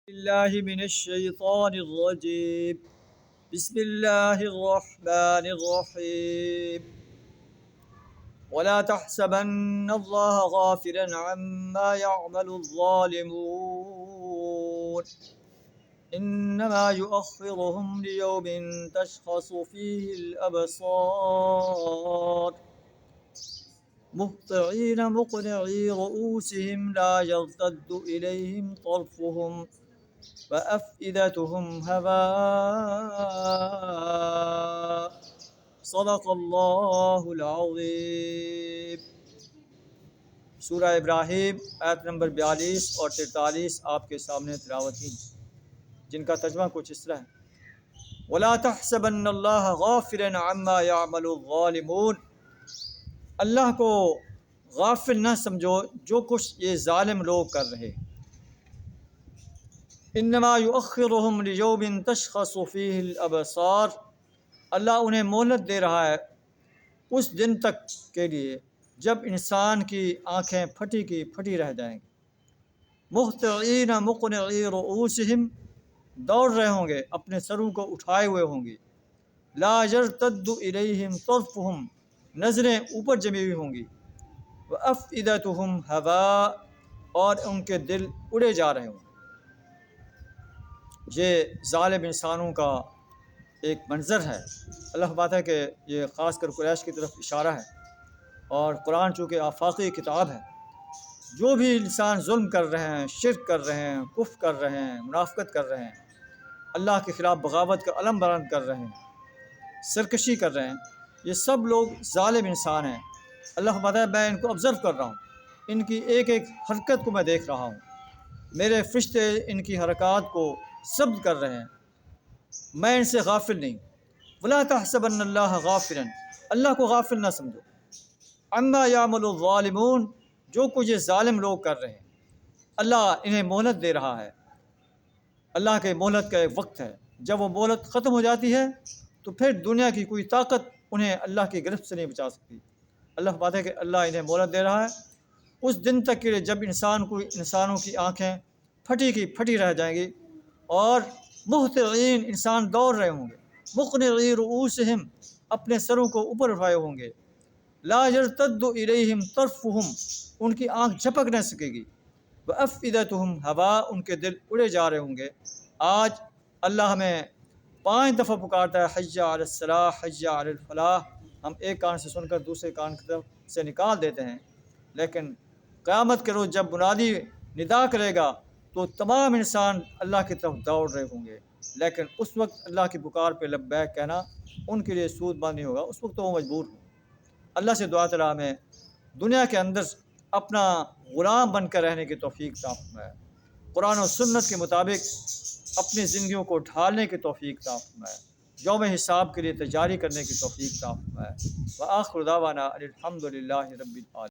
الله من الشيطان الرجيم. بسم الله الرحمن الرحيم. ولا تحسبن الله غافلا عما يعمل الظالمون إنما يؤخرهم ليوم تشخص فيه الأبصار مهطعين مقنعي رؤوسهم لا يرتد إليهم طرفهم وأفئدتهم هواء صدق اللہ العظیم۔ سورہ ابراہیم آیت نمبر 42 اور 43 آپ کے سامنے تلاوت کی، جن کا ترجمہ کچھ اس طرح ہے: وَلَا تَحْسَبَنَّ اللَّهَ غَافِلًا عَمَّا يَعْمَلُ الظَّالِمُونَ، اللہ کو غافل نہ سمجھو جو کچھ یہ ظالم لوگ کر رہے۔ انما یؤخرہم لیوم تشخص فیہ الابصار، اللہ انہیں مہلت دے رہا ہے اس دن تک کے لیے جب انسان کی آنکھیں پھٹی کی پھٹی رہ جائیں گی۔ مہطعین مقنعی رؤوسہم، دوڑ رہے ہوں گے، اپنے سروں کو اٹھائے ہوئے ہوں گے۔ لا یرتد الیہم طرفہم، نظریں اوپر جمی ہوئی ہوں گی۔ وافئدتہم ہواء، اور ان کے دل اڑے جا رہے ہوں گے۔ یہ ظالم انسانوں کا ایک منظر ہے۔ اللہ بات ہے کہ یہ خاص کر قریش کی طرف اشارہ ہے، اور قرآن چونکہ آفاقی کتاب ہے، جو بھی انسان ظلم کر رہے ہیں، شرک کر رہے ہیں، کفر کر رہے ہیں، منافقت کر رہے ہیں، اللہ کے خلاف بغاوت کا علم بلند کر رہے ہیں، سرکشی کر رہے ہیں، یہ سب لوگ ظالم انسان ہیں۔ اللہ بات ہے میں ان کو آبزرو کر رہا ہوں، ان کی ایک ایک حرکت کو میں دیکھ رہا ہوں، میرے فرشتے ان کی حرکات کو ثبت کر رہے ہیں، میں ان سے غافل نہیں۔ ولا تحسبن اللہ غافلا، اللہ کو غافل نہ سمجھو، عما یعمل الظالمون، جو کچھ یہ ظالم لوگ کر رہے ہیں۔ اللہ انہیں مہلت دے رہا ہے، اللہ کے مہلت کا ایک وقت ہے، جب وہ مہلت ختم ہو جاتی ہے تو پھر دنیا کی کوئی طاقت انہیں اللہ کی گرفت سے نہیں بچا سکتی۔ اللہ بات ہے کہ اللہ انہیں مہلت دے رہا ہے اس دن تک کے لیے جب انسانوں کی آنکھیں پھٹی کی پھٹی رہ جائیں گی، اور مہطعین، انسان دوڑ رہے ہوں گے، مقنعی رؤوسہم، اپنے سروں کو اوپر اٹھائے ہوں گے۔ لا یرتد الیہم طرفہم، ان کی آنکھ جھپک نہ سکے گی۔ وافئدتہم ہواء، ان کے دل اڑے جا رہے ہوں گے۔ آج اللہ ہمیں 5 دفعہ پکارتا ہے حی علی الصلاح، حی علی الفلاح، ہم ایک کان سے سن کر دوسرے کان کی طرف سے نکال دیتے ہیں، لیکن قیامت کے روز جب منادی ندا کرے گا تو تمام انسان اللہ کی طرف دوڑ رہے ہوں گے، لیکن اس وقت اللہ کی پکار پہ لبیک کہنا ان کے لیے سود بند نہیں ہوگا، اس وقت تو وہ مجبور ہوں۔ اللہ سے دعا تعالیٰ ہمیں دنیا کے اندر اپنا غلام بن کر رہنے کی توفیق عطا فرمائے، قرآن و سنت کے مطابق اپنی زندگیوں کو ڈھالنے کی توفیق عطا فرمائے، یوم حساب کے لیے تیاری کرنے کی توفیق عطا فرمائے۔ وآخر دعوانا ان الحمد للہ رب العالمین۔